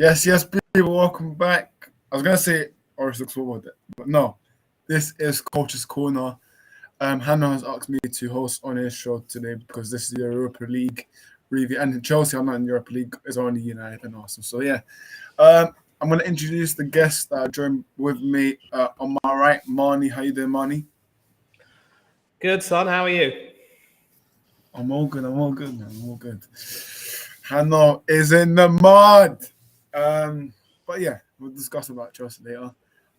Yes, people, welcome back. I was gonna say Oris looks forward, but no. This is Coach's Corner. Hannah has asked me to host on his show today because this is the Europa League review, and Chelsea are not in the Europa League; it's only United and Arsenal. So yeah, I'm gonna introduce the guests that are joined with me. On my right, Marnie. How you doing, Marnie? Good, son. How are you? I'm all good, man. I'm all good. Hannah is in the mud. But yeah, we'll discuss about Chelsea later.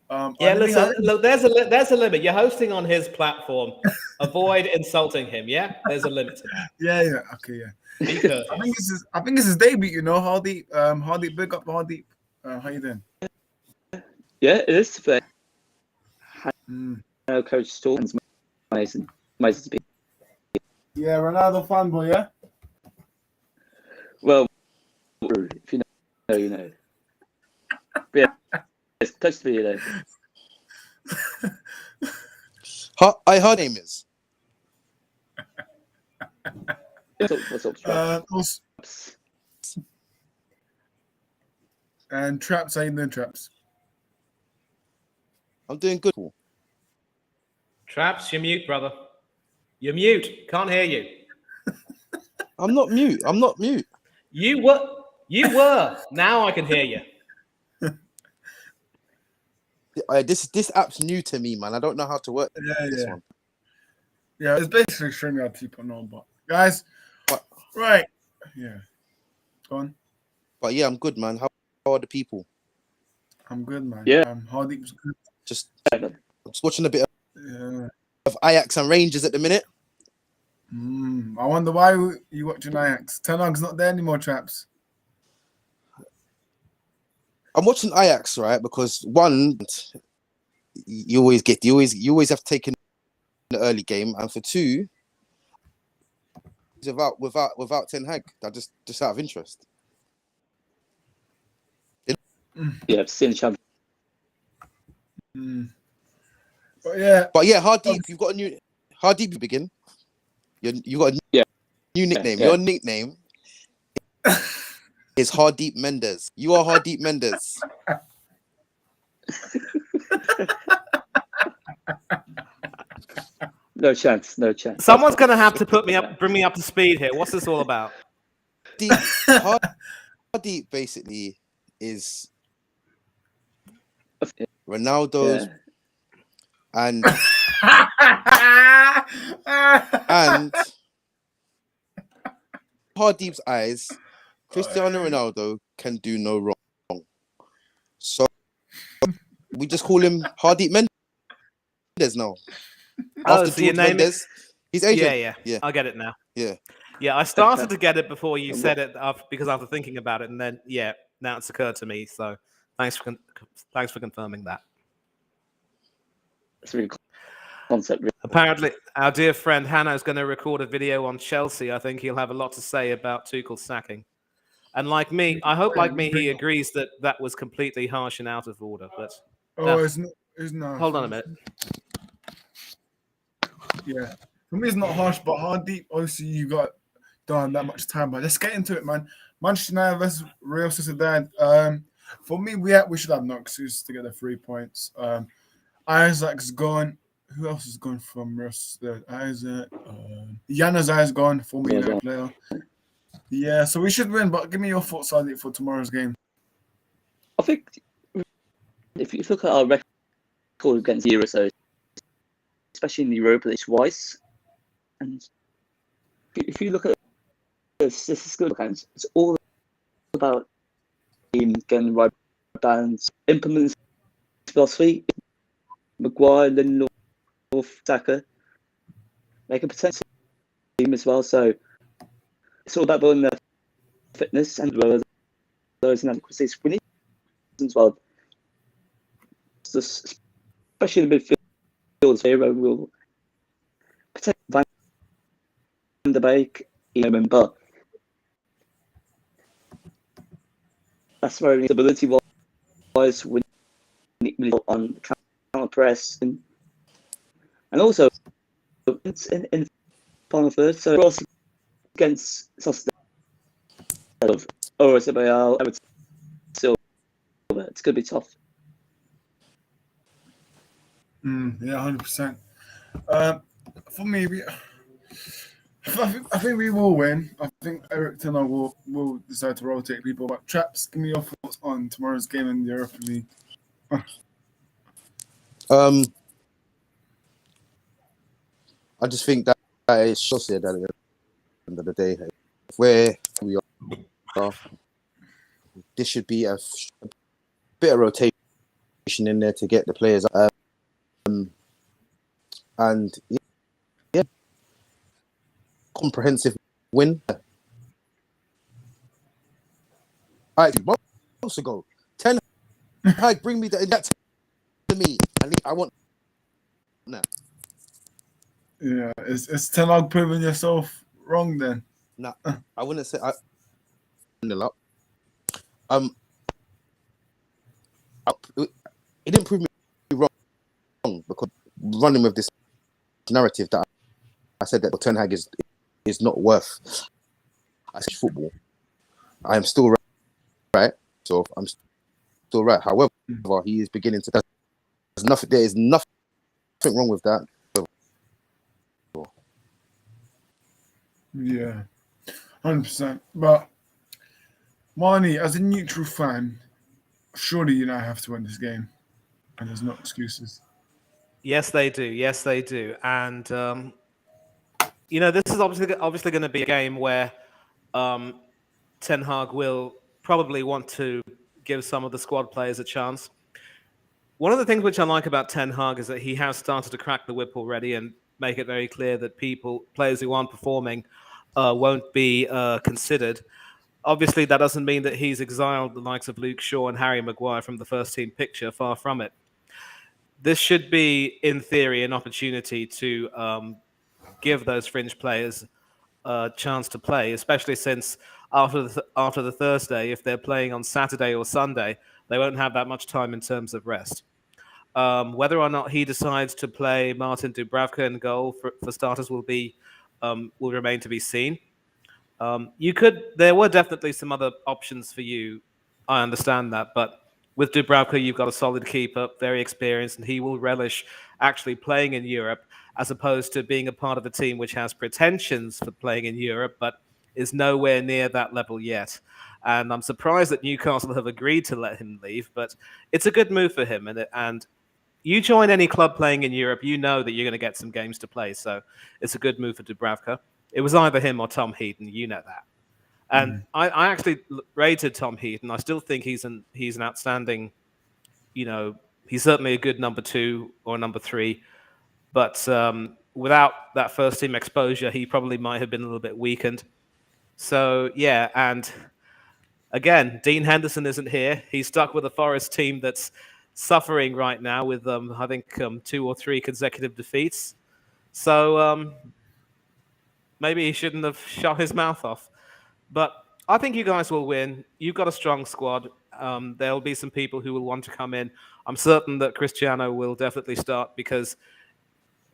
Yeah, listen. Look, there's a limit. You're hosting on his platform. Avoid insulting him. Yeah, there's a limit to that. Yeah, okay, yeah. Be courteous. I think it's his debut. You know, Hardeep. Hardeep, big up Hardeep. How you doing? Yeah, it is fair. Coach Storms, Mason to be. Yeah, Ronaldo fanboy. Yeah. Well, if you know, you know. But yeah, it's close to be, you know. Her name is. What's up, Traps? And Traps, how you doing, Traps? I'm doing good. Traps, you're mute, brother. You're mute. Can't hear you. I'm not mute. You were. Now I can hear you. This app's new to me, man. I don't know how to work this one. Yeah, it's basically StreamYard people know, but guys, right. Yeah. Go on. But yeah, I'm good, man. How are the people? I'm good, man. Yeah. Hardeep's good. I'm just watching a bit of Ajax and Rangers at the minute. I wonder why you watching Ajax. Ten Hag's not there anymore, Traps. I'm watching Ajax, right? Because one, you always have to take in the early game, and for two, without Ten Hag, that just out of interest. Yeah, I've seen the champion. But yeah, Hardeep, you've got a new Hardeep. You begin. You got a new nickname. Yeah. Your nickname is Hardeep Mendes. You are Hardeep Mendes. No chance. Someone's gonna have to bring me up to speed here. What's this all about? Hardeep basically is Ronaldo's and Hardeep's eyes, Cristiano Ronaldo can do no wrong. So we just call him Hardeep Mendes now. After so your name Mendes, he's Asian. Yeah. I get it now. Yeah. I started to get it before you said it because after thinking about it, and then now it's occurred to me. So thanks for confirming that. That's a really cool concept. Really. Apparently, our dear friend Hannah is going to record a video on Chelsea. I think he'll have a lot to say about Tuchel's sacking. And like me, I hope he agrees that was completely harsh and out of order. But it's not. Hold on a minute. Yeah, for me it's not harsh, but Hardeep. Obviously, you don't have that much time. But let's get into it, man. Manchester United versus Real Sociedad. For me, we should have no excuse to get the 3 points. Isaac's gone. Who else is gone from Real Sociedad? Isaac. Januzaj's gone. Former United player. Yeah, so we should win. But give me your thoughts on it for tomorrow's game. I think if you look at our record against the Euro, especially in the Europa League twice, and if you look at this is good. It's all about team getting the right balance, implementing philosophy. Maguire, Lindelof, Saka, they can potentially team as well. So it's all about building their fitness and those inadequacies. We need as well, especially in the midfield. Zero will protect Van der Beek, but that's where stability wise we need on counter press and also it's in final third. So we're also against Sociedad of Orazabal, I would still it's going to be tough. Yeah, 100%. For me, I think we will win. I think Eric Ten Hag will decide to rotate people. But Traps, give me your thoughts on tomorrow's game in the Europa League. I just think that it's Chelsea at the end of the day. Where we are, this should be a bit of rotation in there to get the players up. And yeah, comprehensive win. All right, months ago, Ten Hag, bring me that to me. I want now. Yeah, it's Ten Hag proving yourself wrong then. Nah, I wouldn't say I. It didn't prove me wrong because running with this narrative that I said that Ten Hag is not worth. I said football. I am still right, so I'm still right. However, he is beginning to. There is nothing wrong with that. Yeah, 100%. But Marnie, as a neutral fan, surely you now have to win this game, and there's no excuses. Yes, they do. Yes, they do. And this is obviously going to be a game where Ten Hag will probably want to give some of the squad players a chance. One of the things which I like about Ten Hag is that he has started to crack the whip already and make it very clear that players who aren't performing won't be considered. Obviously, that doesn't mean that he's exiled the likes of Luke Shaw and Harry Maguire from the first team picture. Far from it. This should be, in theory, an opportunity to give those fringe players a chance to play, especially since after the Thursday, if they're playing on Saturday or Sunday, they won't have that much time in terms of rest. Whether or not he decides to play Martin Dubravka in goal for starters will remain to be seen. There were definitely some other options for you. I understand that, but with Dubravka, you've got a solid keeper, very experienced, and he will relish actually playing in Europe as opposed to being a part of a team which has pretensions for playing in Europe, but is nowhere near that level yet. And I'm surprised that Newcastle have agreed to let him leave, but it's a good move for him. And you join any club playing in Europe, you know that you're going to get some games to play. So it's a good move for Dubravka. It was either him or Tom Heaton, you know that. And I actually rated Tom Heaton. I still think he's an outstanding, he's certainly a good number 2 or number 3. But without that first team exposure, he probably might have been a little bit weakened. So, yeah, and again, Dean Henderson isn't here. He's stuck with a Forest team that's suffering right now with, I think, 2 or 3 consecutive defeats. So maybe he shouldn't have shut his mouth off. But I think you guys will win. You've got a strong squad. There'll be some people who will want to come in. I'm certain that Cristiano will definitely start because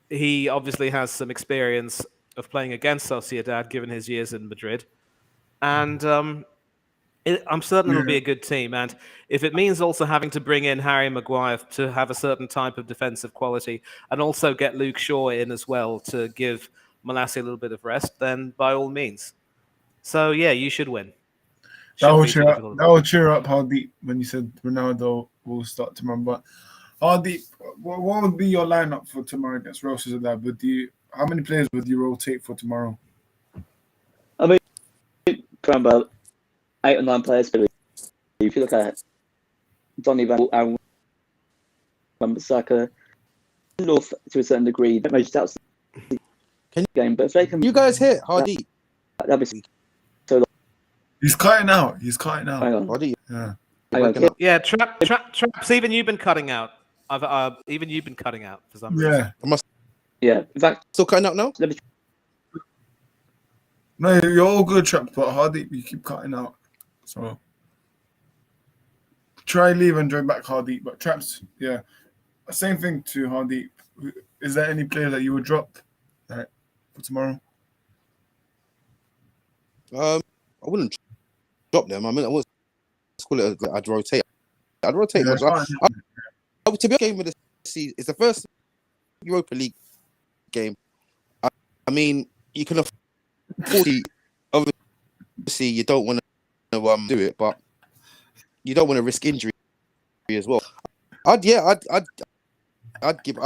he obviously has some experience of playing against Sociedad, given his years in Madrid. And I'm certain it'll be a good team. And if it means also having to bring in Harry Maguire to have a certain type of defensive quality and also get Luke Shaw in as well to give Malacia a little bit of rest, then by all means. So, yeah, you should win. That will cheer up Hardeep when you said Ronaldo will start tomorrow. But Hardeep, what would be your lineup for tomorrow against Real Sociedad? How many players would you rotate for tomorrow? I mean, around about 8 or 9 players. If you look at Donny Van Aaron Wan-Bissaka, North to a certain degree, don't most outside the game. But if they can, You guys hit Hardeep. That'd be so long. He's cutting out. Hang on. Hardeep. Yeah. Yeah, Traps, even you've been cutting out. Even you've been cutting out for some reason. Yeah. In fact, Still cutting out now? No, you're all good, Traps, but Hardeep, you keep cutting out. So try leave and join back Hardeep. But Traps, yeah. Same thing to Hardeep. Is there any player that you would drop for tomorrow? I wouldn't drop them. I mean, I wouldn't call it. I'd rotate. I'd rotate Yeah, much. To be a game of the season, it's the first Europa League game. I mean, you can afford it. Obviously, you don't want to do it, but you don't want to risk injury as well. I'd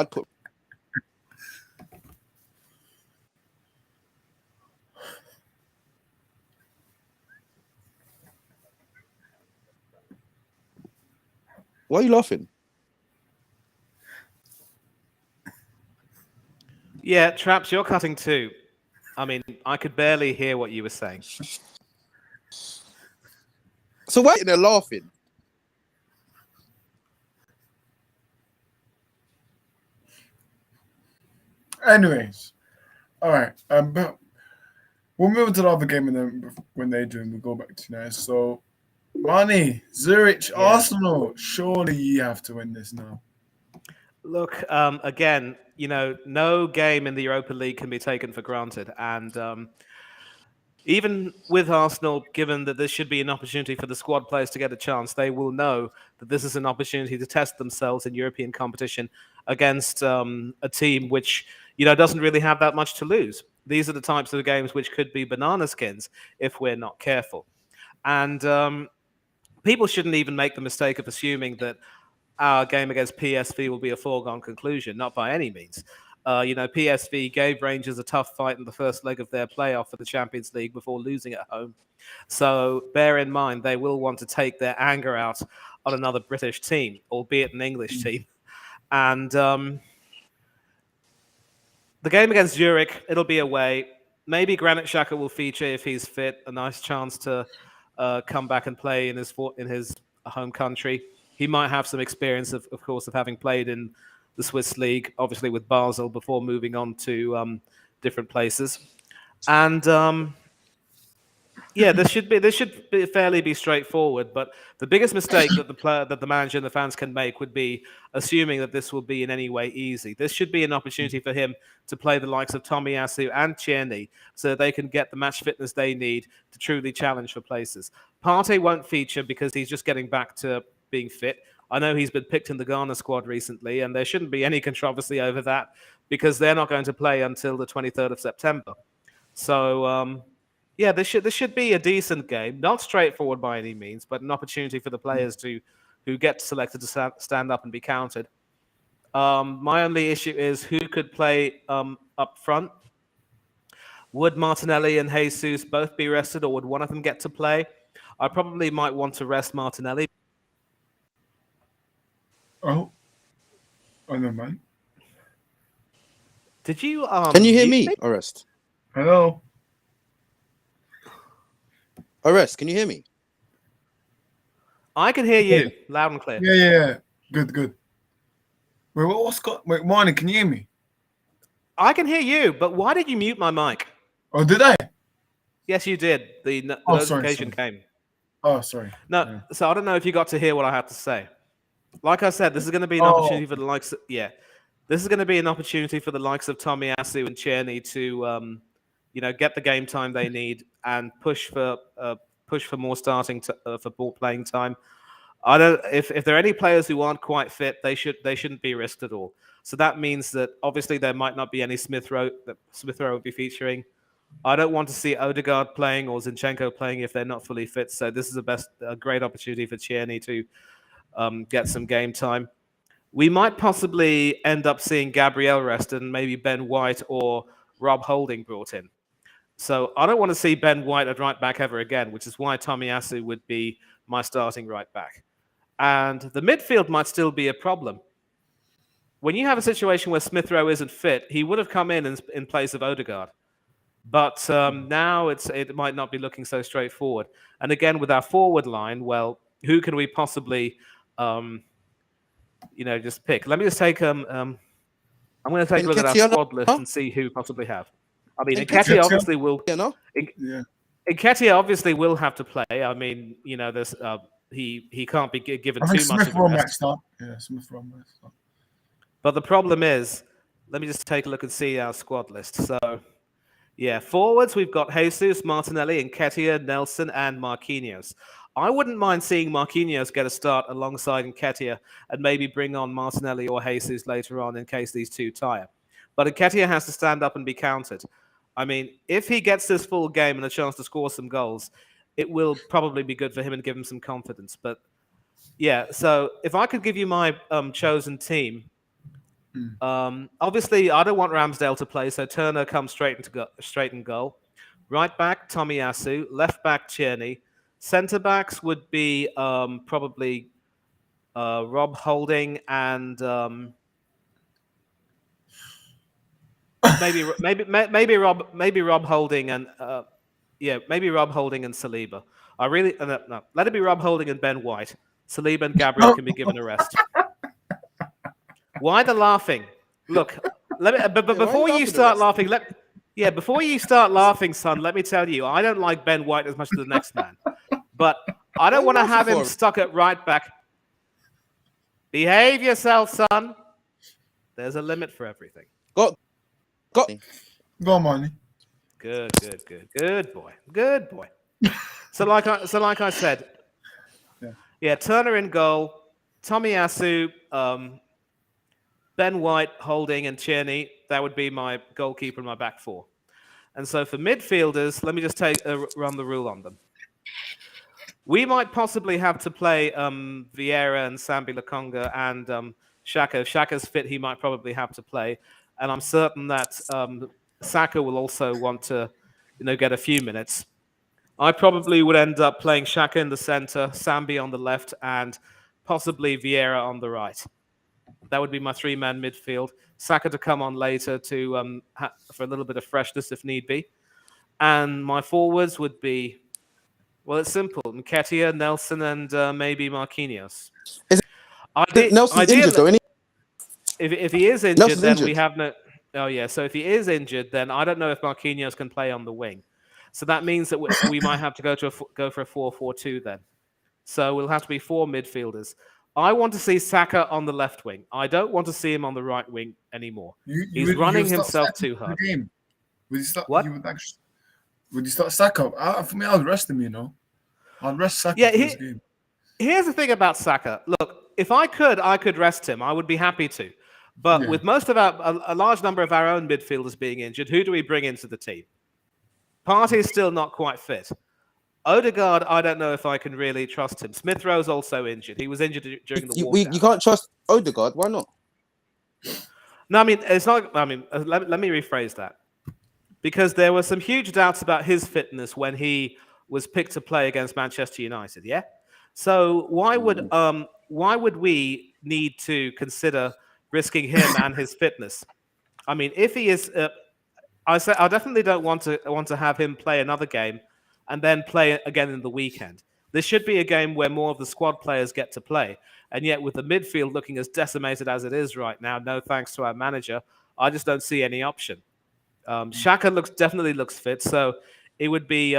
put. Why are you laughing? Yeah, Traps, you're cutting too. I mean, I could barely hear what you were saying. So why are they laughing? Anyways, all right. But we'll move to the other game, and then when they do, we'll go back to you guys. So, Manny, Zurich, Yeah. Arsenal. Surely you have to win this now. Look, again, no game in the Europa League can be taken for granted. And even with Arsenal, given that this should be an opportunity for the squad players to get a chance, they will know that this is an opportunity to test themselves in European competition against a team which, doesn't really have that much to lose. These are the types of games which could be banana skins if we're not careful. And people shouldn't even make the mistake of assuming that our game against PSV will be a foregone conclusion. Not by any means. PSV gave Rangers a tough fight in the first leg of their playoff for the Champions League before losing at home. So bear in mind, they will want to take their anger out on another British team, albeit an English team. And the game against Zurich, it'll be away. Maybe Granit Xhaka will feature if he's fit. A nice chance to come back and play in his home country. He might have some experience, of course, of having played in the Swiss league, obviously with Basel before moving on to different places. And this should fairly be straightforward. But the biggest mistake that the manager and the fans can make would be assuming that this will be in any way easy. This should be an opportunity for him to play the likes of Tomiyasu and Tierney so that they can get the match fitness they need to truly challenge for places. Partey won't feature because he's just getting back to being fit. I know he's been picked in the Ghana squad recently, and there shouldn't be any controversy over that because they're not going to play until the 23rd of September. So, this should be a decent game. Not straightforward by any means, but an opportunity for the players who get selected to stand up and be counted. My only issue is who could play up front. Would Martinelli and Jesus both be rested, or would one of them get to play? I probably might want to rest Martinelli. Oh, no, man. Did you? Can you hear me, Orest? Hello. Orest, can you hear me? I can hear you loud and clear. Yeah. Good. Wait, Marnie, can you hear me? I can hear you, but why did you mute my mic? Oh, did I? Yes, you did. The notification sorry. came. Oh, sorry. No, Yeah. So I don't know if you got to hear what I had to say. Like I said, this is going to be an opportunity for the likes of, this is going to be an opportunity for the likes of Tomiyasu and Tierney to, get the game time they need and push for more for ball playing time. I don't. If there are any players who aren't quite fit, they shouldn't be risked at all. So that means that obviously there might not be any Smith Rowe that Smith Rowe will be featuring. I don't want to see Odegaard playing or Zinchenko playing if they're not fully fit. So this is a great opportunity for Tierney to get some game time. We might possibly end up seeing Gabriel rested and maybe Ben White or Rob Holding brought in. So I don't want to see Ben White at right back ever again, which is why Tomiyasu would be my starting right back. And the midfield might still be a problem. When you have a situation where Smith Rowe isn't fit, he would have come in place of Odegaard. But now it might not be looking so straightforward. And again, with our forward line, well, who can we possibly, just pick? Let me just take I'm going to take a look at our squad list and see who possibly have. I mean, Nketiah obviously will. Nketiah obviously will have to play. I mean, there's he can't be given too much of a rest. Yeah, Smith Rowe might start. But the problem is, let me just take a look and see our squad list. So, forwards, we've got Jesus, Martinelli, Nketiah, Nelson, and Marquinhos. I wouldn't mind seeing Marquinhos get a start alongside Nketiah and maybe bring on Martinelli or Jesus later on in case these two tire. But Nketiah has to stand up and be counted. I mean, if he gets this full game and a chance to score some goals, it will probably be good for him and give him some confidence. But yeah, so if I could give you my chosen team, obviously I don't want Ramsdale to play, so Turner comes straight in goal. Right back, Tomiyasu. Left back, Tierney. Centre backs would be probably Rob Holding and maybe Rob Holding and maybe Rob Holding and Saliba. I really no, let it be Rob Holding and Ben White. Saliba and Gabriel can be given a rest. Why the laughing? Look, but before you start laughing, before you start laughing, son, let me tell you, I don't like Ben White as much as the next man. But I don't want to have him stuck at right back. Behave yourself, son. There's a limit for everything. Go on, Money. Good boy. So like I said, Turner in goal, Tomiyasu, Ben White, Holding, and Tierney. That would be my goalkeeper and my back four. And so for midfielders, let me just run the rule on them. We might possibly have to play Vieira and Sambi Lokonga and Xhaka. If Xhaka's fit, he might probably have to play. And I'm certain that Saka will also want to, get a few minutes. I probably would end up playing Xhaka in the center, Sambi on the left, and possibly Vieira on the right. That would be my three-man midfield. Saka to come on later to for a little bit of freshness if need be. And my forwards would be, well, it's simple: Nketiah, Nelson, and maybe Marquinhos. Nelson's injured though, isn't he? If he is injured, Nelson's then injured. we have no. Oh yeah, so if he is injured, then I don't know if Marquinhos can play on the wing. So that means that we might have to go for a 4-4-2 then. So we'll have to be four midfielders. I want to see Saka on the left wing. I don't want to see him on the right wing anymore. He's running himself too hard. Would you start? What? Would you start Saka? For me, I'd rest him. I'd rest Saka for this game. Here's the thing about Saka. Look, if I could rest him. I would be happy to. But with most of a large number of our own midfielders being injured, who do we bring into the team? Partey is still not quite fit. Odegaard, I don't know if I can really trust him. Smith Rowe's also injured. He was injured during the walkout. You can't trust Odegaard. Why not? No, I mean, it's not. I mean, let me rephrase that. Because there were some huge doubts about his fitness when he was picked to play against Manchester United. Yeah. So why would we need to consider risking him and his fitness? I mean, if he is, I definitely don't want to have him play another game and then play again in the weekend. This should be a game where more of the squad players get to play. And yet, with the midfield looking as decimated as it is right now, no thanks to our manager, I just don't see any option. Xhaka definitely looks fit, so it would be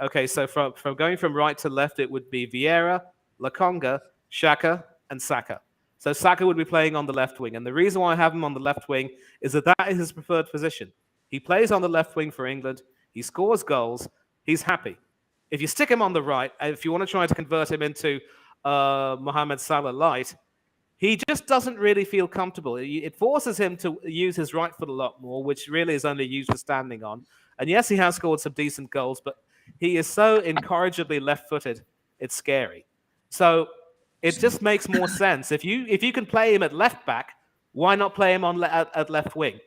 okay. So from going from right to left, it would be Vieira, Lokonga, Xhaka, and Saka. So Saka would be playing on the left wing, and the reason why I have him on the left wing is that is his preferred position. He plays on the left wing for England. He scores goals. He's happy. If you stick him on the right, and if you want to try to convert him into Mohamed Salah light, he just doesn't really feel comfortable. It forces him to use his right foot a lot more, which really is only used for standing on. And yes, he has scored some decent goals, but he is so incorrigibly left-footed, it's scary. So it just makes more sense. If you can play him at left back, why not play him at left wing?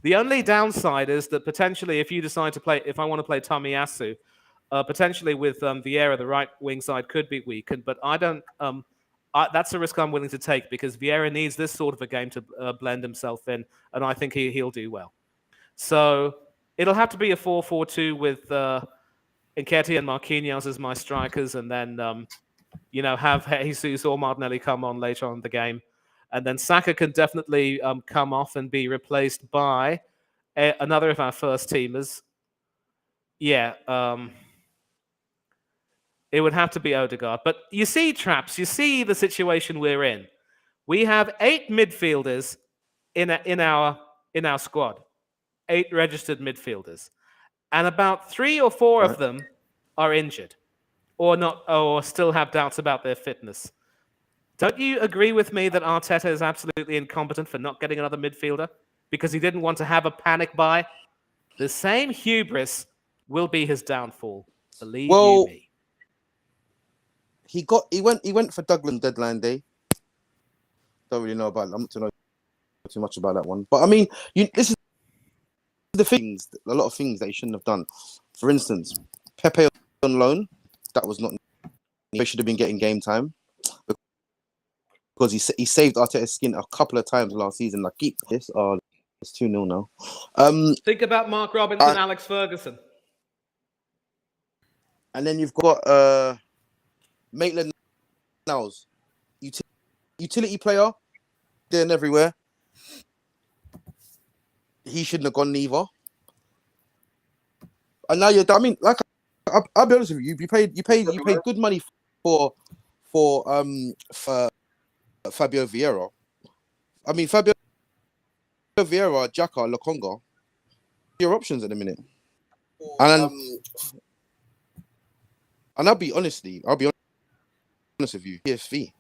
The only downside is that potentially if I want to play Tomiyasu, potentially with Vieira, the right wing side could be weakened, but I don't... that's a risk I'm willing to take because Vieira needs this sort of a game to blend himself in, and I think he'll do well. So it'll have to be a 4-4-2 with Nketiah and Marquinhos as my strikers, and then have Jesus or Martinelli come on later on in the game, and then Saka can definitely come off and be replaced by another of our first teamers. Yeah. It would have to be Odegaard. But you see, Traps, you see the situation we're in. We have 8 midfielders in our squad, 8 registered midfielders. And about 3 or 4 of them are injured or not, or still have doubts about their fitness. Don't you agree with me that Arteta is absolutely incompetent for not getting another midfielder because he didn't want to have a panic buy? The same hubris will be his downfall. Believe you Well, me. he went for Douglas deadline day. Don't really know about. I'm not know too much about that one. But I mean, this is the things. A lot of things that he shouldn't have done. For instance, Pepe on loan. That was not. He should have been getting game time because he saved Arteta's skin a couple of times last season. Like keep this. Oh, it's 2-0 now. Think about Mark Robinson, Alex Ferguson. And then you've got Maitland Niles, utility player, there and everywhere. He shouldn't have gone neither. And now you're. I mean, like I'll be honest with you. You paid good money for Fabio Vieira. I mean, Fabio Vieira, Xhaka, Lokonga, your options at the minute. And I'll be honest with you, PSV.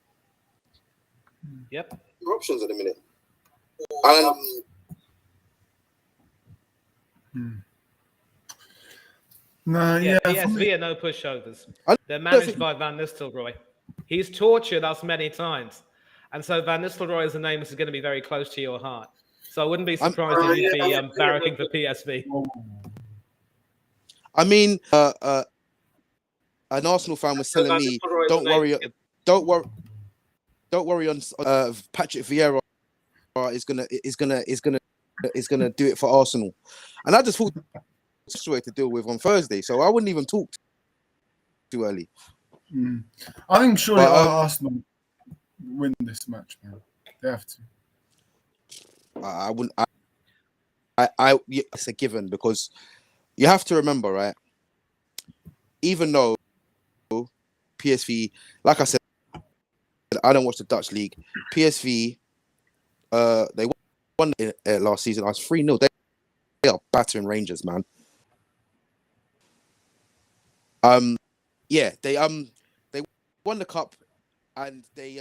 Yep. Your options at the minute. No, Yeah, yeah. PSV are no pushovers. I They're don't managed think- by Van Nistelrooy. He's tortured us many times. And so Van Nistelrooy is a name that's going to be very close to your heart. So I wouldn't be surprised if you'd be barracking for PSV. I mean, an Arsenal fan was telling me, don't worry on Patrick Vieira is gonna do it for Arsenal, and I just thought this way to deal with on Thursday, so I wouldn't even talk too early. I think surely But, Arsenal win this match, man. They have to. I wouldn't. It's a given because you have to remember, right? Even though PSV, like I said, I don't watch the Dutch league. PSV, they won last season. I was 3-0. They are battering Rangers, man. Yeah, they won the cup, and they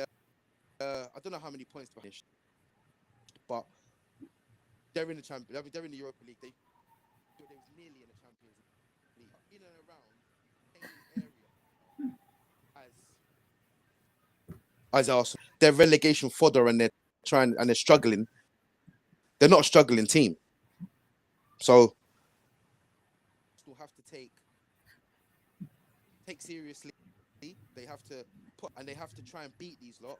I don't know how many points they finished, but they're in the they're in the Europa League. They was nearly in the Champions League, in and around the same area as Arsenal. They're relegation fodder, and they're struggling. They're not a struggling team, so still have to take seriously. They have to they have to try and beat these lot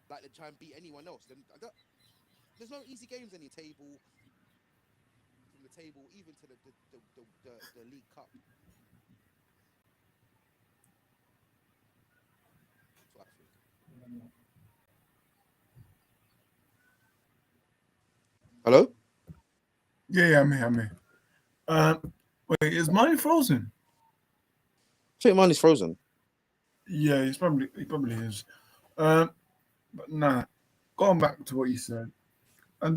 like they try and beat anyone else. There's no easy games in the table, from the table even to the League Cup. That's what I think. Hello? Yeah, I'm here. Wait, is mine frozen? I think mine is frozen. Yeah, he probably is. But nah, going back to what you said, and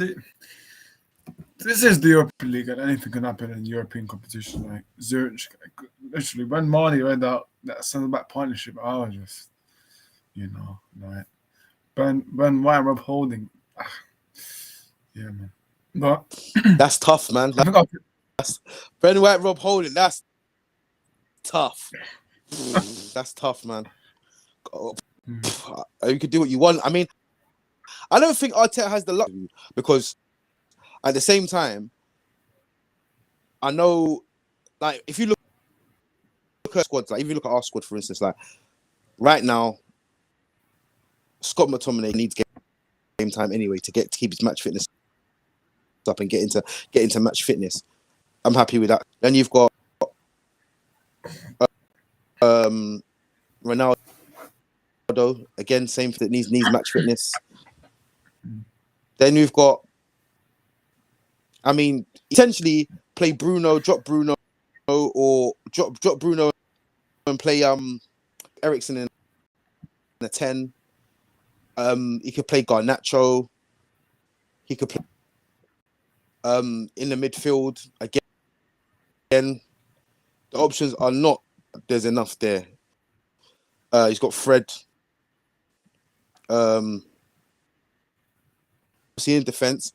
this is the Europa League, and anything can happen in European competition. Like Zurich, literally, when Marnie read out that centre back partnership, I was just, like Ben White, Rob Holding, yeah, man. But That's tough, man. I think That's Ben White, Rob Holding. That's tough. That's tough, man. You could do what you want. I mean, I don't think Arteta has the luck because at the same time, I know, like, if you look at squads, like if you look at our squad, for instance, like right now, Scott McTominay needs game time anyway to keep his match fitness up and get into match fitness. I'm happy with that. Then you've got Ronaldo again, same that needs match fitness. Then we've got, I mean, essentially play Bruno, drop Bruno, or drop Bruno and play Eriksen in a 10. He could play Garnacho. He could play in the midfield again. The options are not there's enough there. He's got Fred. See in defence.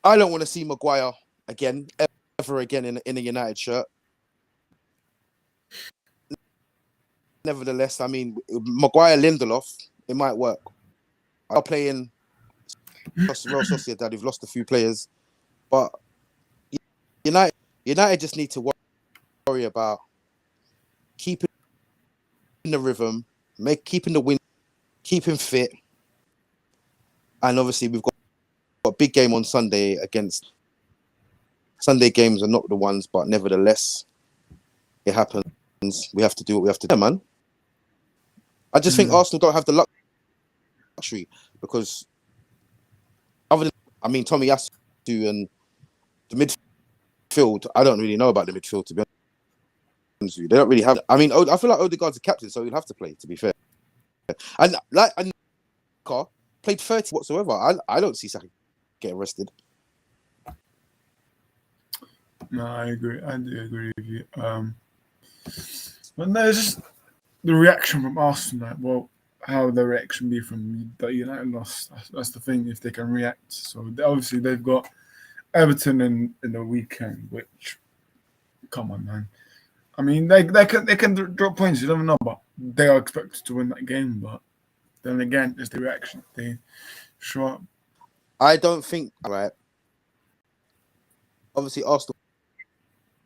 I don't want to see Maguire again, ever again in a United shirt. Nevertheless, I mean, Maguire Lindelof, it might work. I'm playing Real Sociedad, who've lost a few players, but United just need to worry about keeping the rhythm, keeping the win, keeping fit, and obviously we've got a big game on Sunday against. Sunday games are not the ones, but nevertheless, it happens. We have to do what we have to do, man. I just think Arsenal don't have the luxury because other than, I mean, Tommy Yasu and the midfield, I don't really know about the midfield, to be honest with you. They don't really have. I mean, I feel like Odegaard's a captain, so he'll have to play, to be fair. And Carr played 30 whatsoever. I don't see Saka get arrested. No, I agree. I do agree with you. But no, it's just the reaction from Arsenal. Like, well, how would the reaction be from that United lost? That's the thing. If they can react, so obviously they've got Everton in the weekend. Which, come on, man. I mean, they can drop points. You don't know, but they are expected to win that game. But then again, it's the reaction. I don't think. Right. Obviously, Arsenal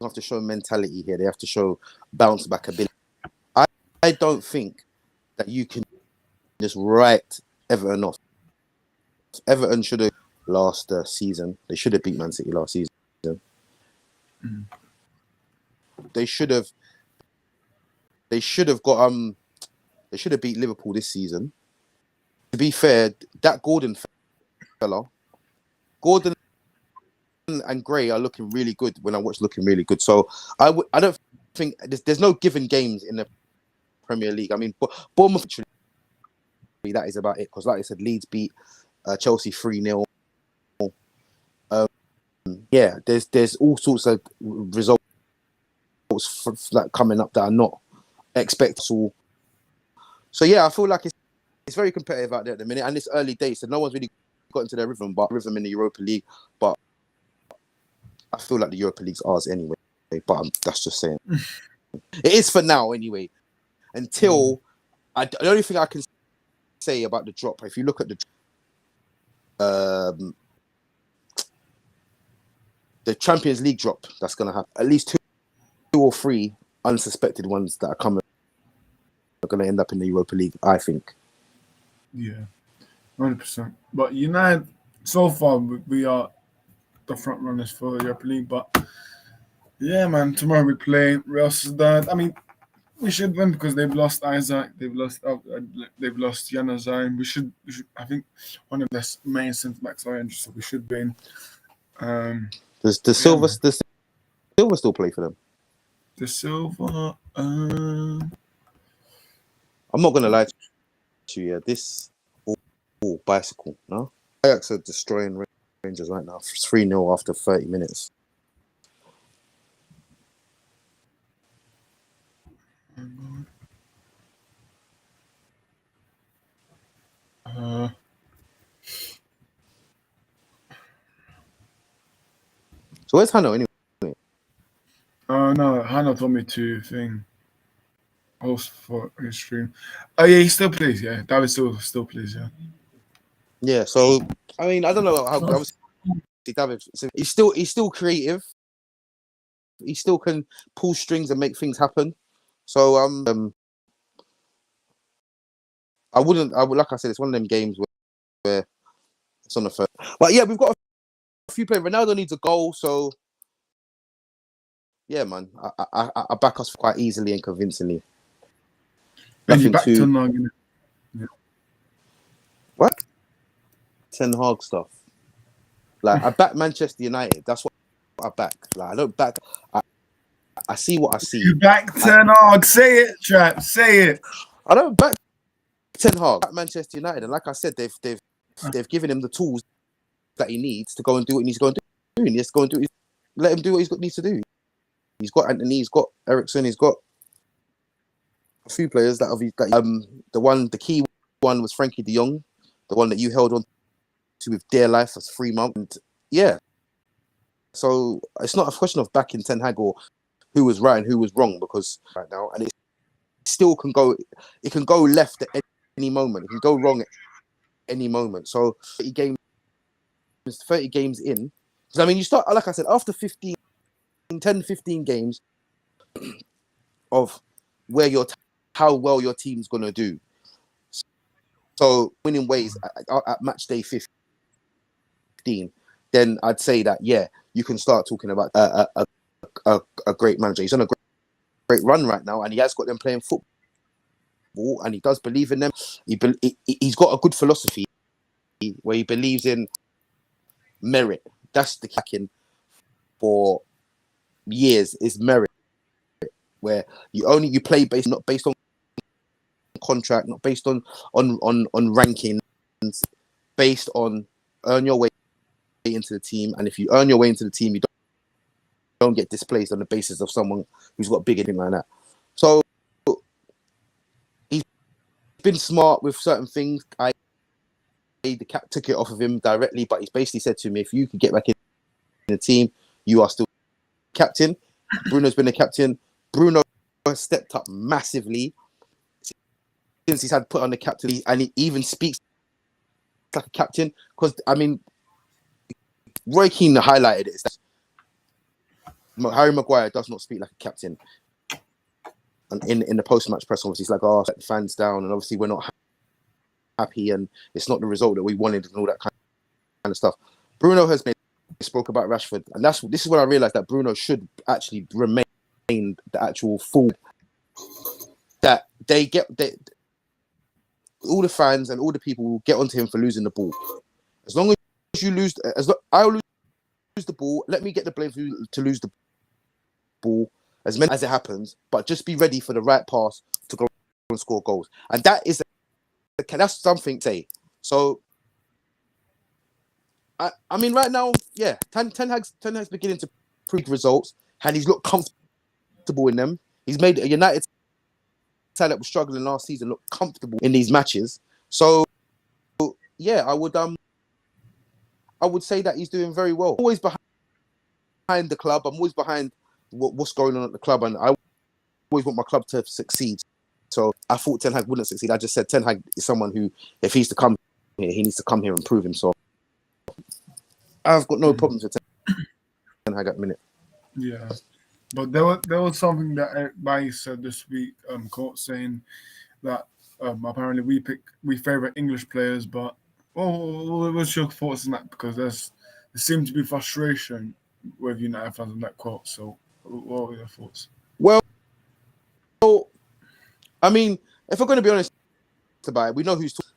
have to show mentality here. They have to show bounce back ability. I don't think that you can just write Everton off. Everton should have last season. They should have beat Man City last season. They should have got They should have beat Liverpool this season. To be fair, that Gordon and Gray are looking really good when I watch looking really good. So I don't think there's no given games in the Premier League. I mean, Bournemouth, that is about it. Because like I said, Leeds beat Chelsea 3-0. Yeah, there's all sorts of results like coming up that are not expected. So yeah, I feel like it's very competitive out there at the minute, and it's early days, so no one's really got into their rhythm in the Europa League. But I feel like the Europa League's ours anyway. But that's just saying. It is for now anyway. Until the only thing I can say about the drop, if you look at the Champions League drop, that's going to happen. At least two or three unsuspected ones that are coming are going to end up in the Europa League, I think. Yeah, 100%. But United, so far, we are the front runners for the Europa League. But yeah, man, tomorrow we play Real Sociedad. I mean, we should win because they've lost Isaac, they've lost Januzaj. We should. I think one of their main centre backs are injured, so we should win. Does the Silva still play for them? The Silva. I'm not gonna lie to you. This bicycle, no. Ajax are destroying Rangers right now. 3-0 after 30 minutes. So where's Hano anyway? No, Hannah told me to host for his stream. Oh yeah, he still plays. Yeah, David still plays. Yeah. Yeah. So I mean, I don't know how David. He's still creative. He still can pull strings and make things happen. So I would like I said, it's one of them games where it's on the first. But yeah, we've got a few players. Ronaldo needs a goal, so yeah, man, I back us quite easily and convincingly. And you back Ten Hag, yeah. What? Ten Hag stuff. Like I back Manchester United. That's what I back. Like I don't back. I see what I see. You back Ten Hag. Say it, Trap. Say it. I don't back Ten Hag. Back Manchester United, and like I said, they've given him the tools that he needs to go and do what he needs to go and do. He needs to go and do. Let him do what needs to do. He's got Anthony. He's got Ericsson. He's got a few players the key one was Frankie De Jong, the one that you held on to with dear life for 3 months. And yeah, so it's not a question of backing Ten Hag or who was right and who was wrong, because right now, and it still can go. It can go left at any moment. It can go wrong at any moment. So 30 games in. Because I mean, you start, like I said, after 10, 15 games of where how well your team's gonna do. So winning ways at match day 15, then I'd say that you can start talking about a great manager. He's on a great run right now, and he has got them playing football, and he does believe in them. He's got a good philosophy where he believes in merit. That's the hacking for years, is merit, where you play not based on contract, not based on rankings, based on earn your way into the team. And if you earn your way into the team, you don't get displaced on the basis of someone who's got bigger thing like that. So he's been smart with certain things. The cap took it off of him directly, but he's basically said to me, if you could get back in the team, you are still captain. Bruno's been a captain. Bruno has stepped up massively since he's had put on the captain, and he even speaks like a captain. Because I mean, Roy Keane highlighted it. Harry Maguire does not speak like a captain. And in the post-match press conference, he's like, "Oh, let the fans down," and obviously we're not happy, and it's not the result that we wanted, and all that kind of stuff. Bruno has spoke about Rashford, and this is when I realized that Bruno should actually remain the actual fool that all the fans and all the people will get onto him for losing the ball. As long as you lose, I'll lose the ball. Let me get the blame for you to lose the ball as many as it happens, but just be ready for the right pass to go and score goals. And that's something to say. So I mean, right now, Ten Hag's beginning to prove results, and he's looked comfortable in them. He's made a United side that was struggling last season look comfortable in these matches. So I would say that he's doing very well. I'm always behind the club. I'm always behind what's going on at the club, and I always want my club to succeed. So I thought Ten Hag wouldn't succeed. I just said Ten Hag is someone who, if he's to come here, he needs to come here and prove himself. I've got no problems with Ten Hag at the minute. Yeah, but there was something that Eric Bailly said this week, quote saying that apparently we favourite English players, but what's your thoughts on that? Because there seems to be frustration with United fans on that quote. So what were your thoughts? Well, I mean, if we're going to be honest about it, we know who's talking.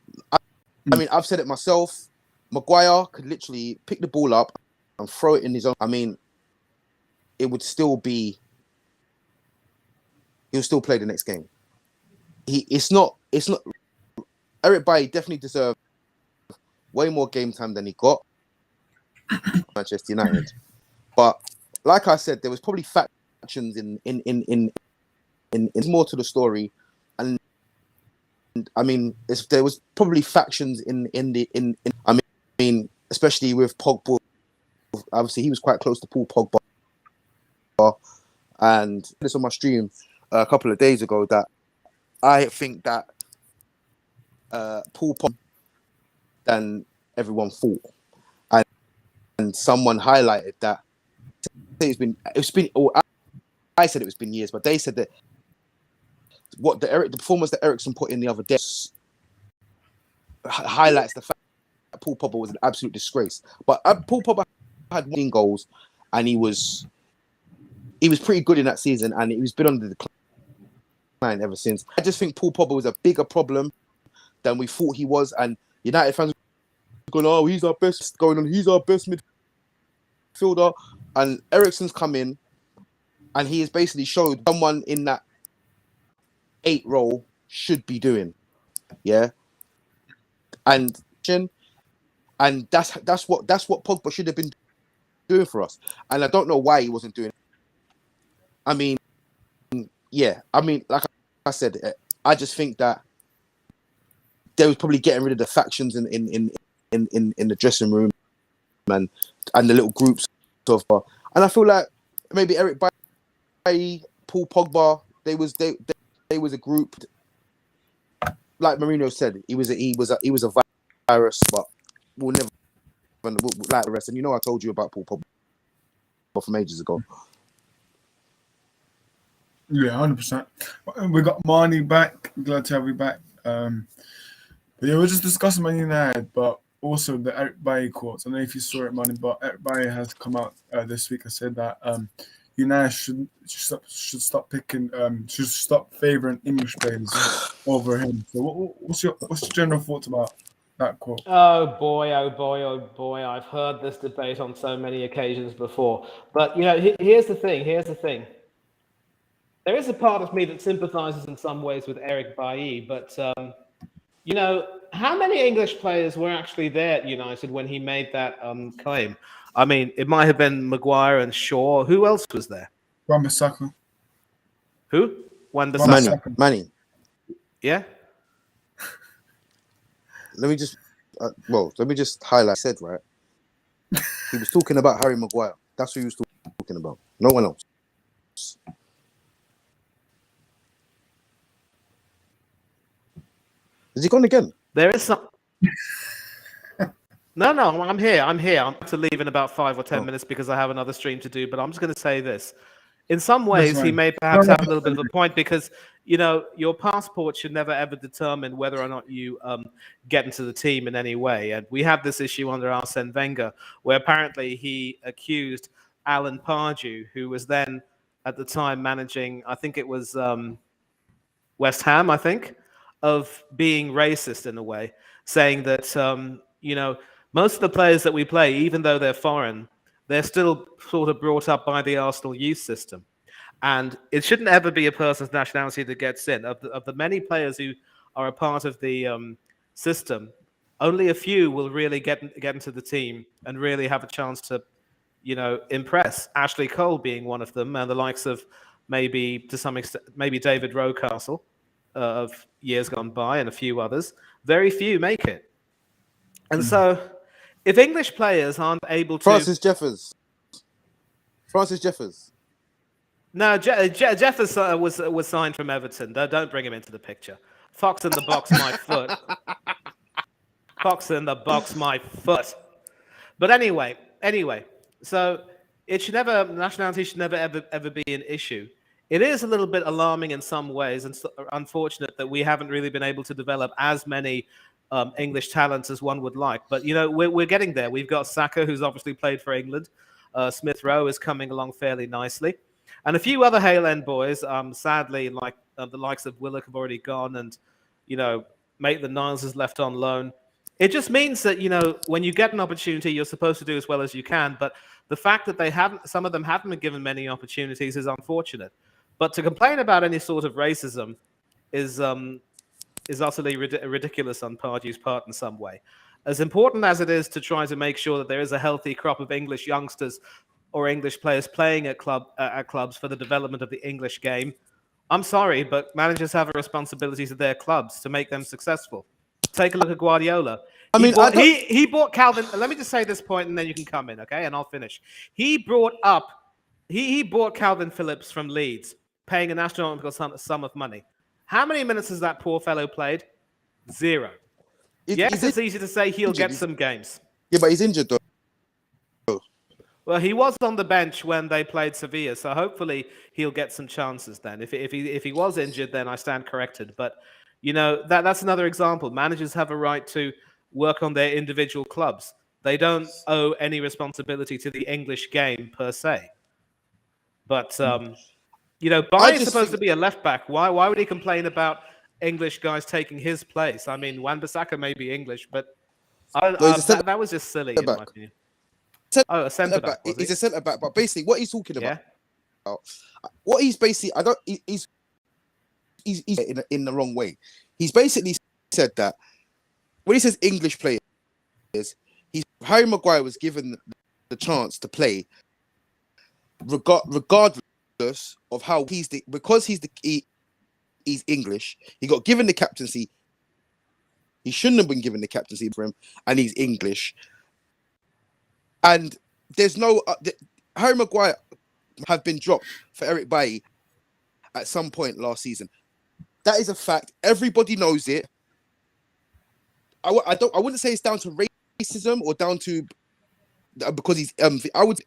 I mean, I've said it myself. Maguire could literally pick the ball up and throw it in his own. I mean, it would still be. He'll still play the next game. It's not. Eric Bailly definitely deserved way more game time than he got. Manchester United, but like I said, there was probably factions in more to the story, and I mean, there was probably factions in. I mean, especially with Pogba. Obviously, he was quite close to Paul Pogba, and this on my stream a couple of days ago that I think that Paul Pogba than everyone thought, and someone highlighted that it's been. Or I said it's been years, but they said that the performance that Eriksen put in the other day highlights the fact that Paul Pogba was an absolute disgrace. But Paul Pogba had 1 goals, and he was pretty good in that season, and he's been on the decline ever since. I just think Paul Pogba was a bigger problem than we thought he was, and United fans going, "Oh, he's our best midfielder," and Eriksen's come in, and he has basically showed someone in that 8 role should be doing, and that's what Pogba should have been doing for us, and I don't know why he wasn't doing it. I mean, like I I said, I just think that they was probably getting rid of the factions in the dressing room and the little groups of, and I feel like maybe Eric Bailly, Paul Pogba, they was a group. Like Mourinho said, he was a virus, but we'll never like the rest. And I told you about Paul Pogba from ages ago. Yeah, 100%. We got Marnie back. Glad to have you back. But yeah, we're just discussing Man United, but also the Eric Bailly quotes. I don't know if you saw it, Marnie, but Eric Bailly has come out this week and said that United should stop picking, should stop favouring English players over him. So what's your general thoughts about that quote? Oh boy, oh boy, oh boy. I've heard this debate on so many occasions before. But, here's the thing. There is a part of me that sympathises in some ways with Eric Bailly, but, how many English players were actually there at United when he made that claim? I mean, it might have been Maguire and Shaw. Who else was there? Wan-Bissaka. Who? Wan-Bissaka. Manny. Yeah? Let me just highlight. I said, right? He was talking about Harry Maguire. That's who he was talking about. No one else. Is he gone again? There is some. No, I'm here. I'm to leave in about 5 or 10 minutes because I have another stream to do. But I'm just going to say this. In some ways, he may perhaps have a little bit of a point because, your passport should never ever determine whether or not you get into the team in any way. And we had this issue under Arsene Wenger, where apparently he accused Alan Pardew, who was then at the time managing, I think it was West Ham, of being racist in a way, saying that, most of the players that we play, even though they're foreign, they're still sort of brought up by the Arsenal youth system. And it shouldn't ever be a person's nationality that gets in. Of the many players who are a part of the system, only a few will really get into the team and really have a chance to, impress. Ashley Cole being one of them, and the likes of maybe, to some extent, maybe David Rocastle of years gone by, and a few others. Very few make it. And so, if English players aren't able to... Francis Jeffers. No, Jeffers was signed from Everton. Don't bring him into the picture. Fox in the box, my foot. Fox in the box, my foot. But anyway, so nationality should never ever be an issue. It is a little bit alarming in some ways, and unfortunate that we haven't really been able to develop as many English talents as one would like. But we're getting there. We've got Saka, who's obviously played for England. Smith Rowe is coming along fairly nicely, and a few other Hale End boys. Sadly, like the likes of Willock have already gone, and Maitland-Niles is left on loan. It just means that when you get an opportunity, you're supposed to do as well as you can. But the fact that some of them haven't been given many opportunities is unfortunate. But to complain about any sort of racism is utterly ridiculous on Pardew's part in some way. As important as it is to try to make sure that there is a healthy crop of English youngsters or English players playing at clubs for the development of the English game, I'm sorry, but managers have a responsibility to their clubs to make them successful. Take a look at Guardiola. He bought Calvin. Let me just say this point, and then you can come in, okay? And I'll finish. He bought Calvin Phillips from Leeds, paying an astronomical sum of money. How many minutes has that poor fellow played? 0. Yes, it's easy to say he'll get some games. Yeah, but he's injured though. Well, he was on the bench when they played Sevilla, so hopefully he'll get some chances then. If he was injured, then I stand corrected. But that's another example. Managers have a right to work on their individual clubs. They don't owe any responsibility to the English game per se. But Bailly is supposed to be a left back. Why would he complain about English guys taking his place? I mean, Wan-Bissaka may be English, but that was just silly in my opinion. A centre back. He's a centre back, but basically, what he's talking about, what he's basically, he's in the wrong way. He's basically said that when he says English players, Harry Maguire was given the chance to play, regardless of how because he's the he's English. He got given the captaincy. He shouldn't have been given the captaincy for him, and he's English. And there's no Harry Maguire have been dropped for Eric Bailly at some point last season. That is a fact. Everybody knows it. I wouldn't say it's down to racism or down to because he's I would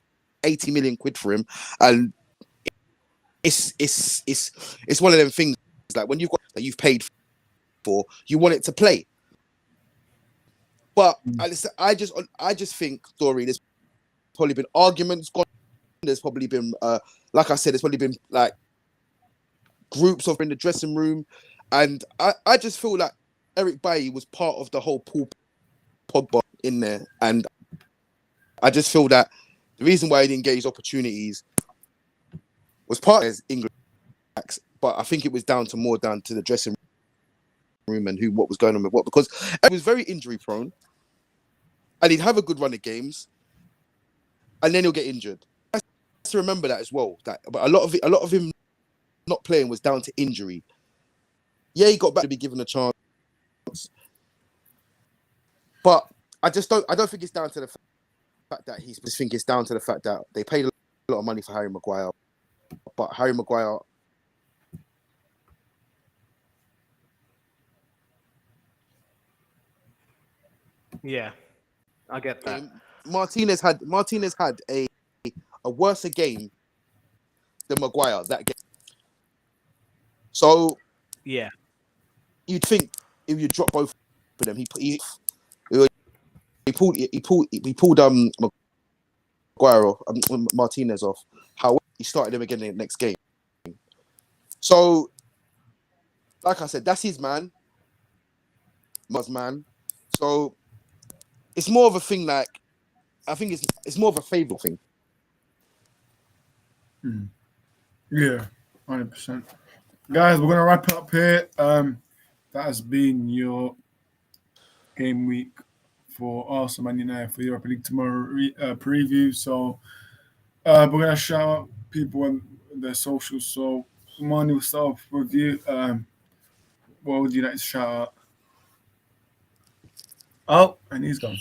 80 million quid for him, and it's one of them things like when you've got that you've paid for, you want it to play. But I just think, Dory, there's probably been arguments gone. There's probably been like I said, there's probably been like groups of in the dressing room, and I just feel like Eric Bailly was part of the whole Paul Pogba in there, and I just feel that the reason why he didn't get his opportunities was part of his English, but I think it was down to the dressing room and what was going on with what, because it was very injury prone, and he'd have a good run of games, and then he'll get injured. I have to remember that as well. But a lot of him not playing was down to injury. Yeah, he got back to be given a chance, but I don't think it's down to the fact that I just think it's down to the fact that they paid a lot of money for Harry Maguire, but Harry Maguire. Yeah, I get that. Martinez had a worse game than Maguire that game. So yeah, you'd think if you drop both of them, he pulled Maguire off, Martinez off. However, he started him again in the next game. So, like I said, that's his man. So it's more of a thing. Like I think it's more of a favourable thing. Yeah, 100%. Guys, we're gonna wrap it up here. That has been your game week for Arsenal Man United for Europa League tomorrow preview. So we're gonna shout out people on their socials. So Mani, we'll start off with you. What would you like to shout out? Oh, and he's gone.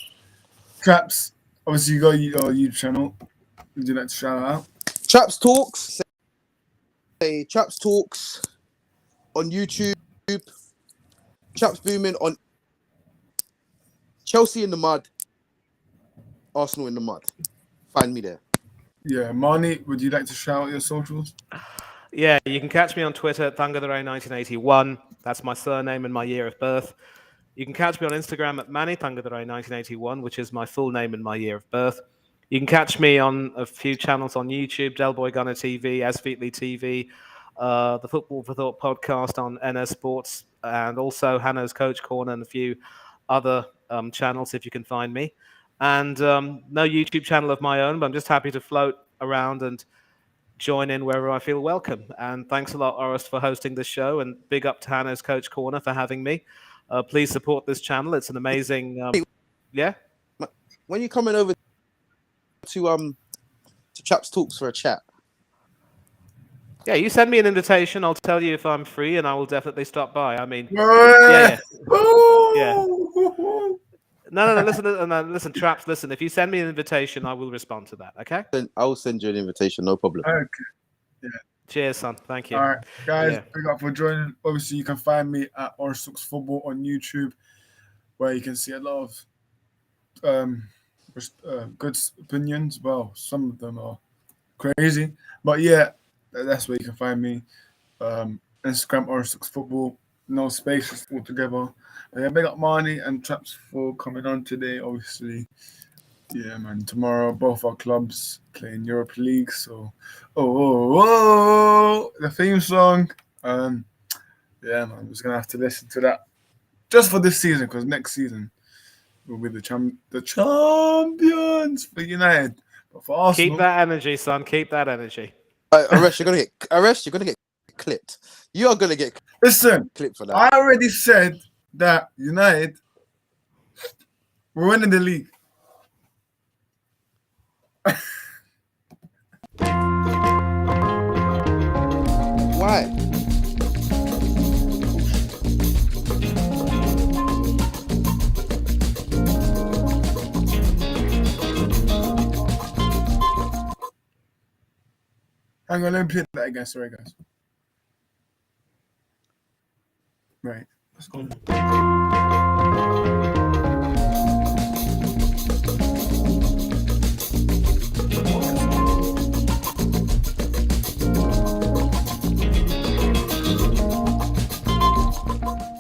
Traps, obviously you got your YouTube channel. Would you like to shout out? Traps Talks. Say Traps Talks on YouTube. Traps Booming on Chelsea in the mud. Arsenal in the mud. Find me there. Yeah, Mani, would you like to shout out your socials? Yeah, you can catch me on Twitter at Thangatheray1981. That's my surname and my year of birth. You can catch me on Instagram at Manny Thangatheray1981, which is my full name and my year of birth. You can catch me on a few channels on YouTube, Del Boy Gunner TV, As Feetly TV, the Football for Thought podcast on NS Sports, and also Hannah's Coach Corner and a few other channels if you can find me. And no YouTube channel of my own, but I'm just happy to float around and join in wherever I feel welcome. And thanks a lot, Oris, for hosting this show, and big up to Hannah's Coach Corner for having me. Please support this channel. It's an amazing... yeah? When you coming over to Chaps Talks for a chat? Yeah, you send me an invitation. I'll tell you if I'm free, and I will definitely stop by. I mean, yeah. No. Listen, Traps. Listen, if you send me an invitation, I will respond to that. Okay? I will send you an invitation. No problem. Okay. Yeah. Cheers, son. Thank you. All right, guys. Yeah. Big up for joining. Obviously, you can find me at Orsux Football on YouTube, where you can see a lot of good opinions. Well, some of them are crazy, but yeah, that's where you can find me. Instagram Orsux Football, no spaces altogether. But yeah, big up Marnie and Traps for coming on today. Obviously, yeah, man. Tomorrow, both our clubs play in Europa League. So, the theme song. Yeah, man. I'm just gonna have to listen to that just for this season, because next season we'll be the champions for United. But for Arsenal, Keep that energy, son. Keep that energy. Aresh, you're gonna get clipped. You are gonna get clipped for that. I already said that United we're winning the league. Why? Hang on, let me play that again. Sorry, guys. Right. Let's go.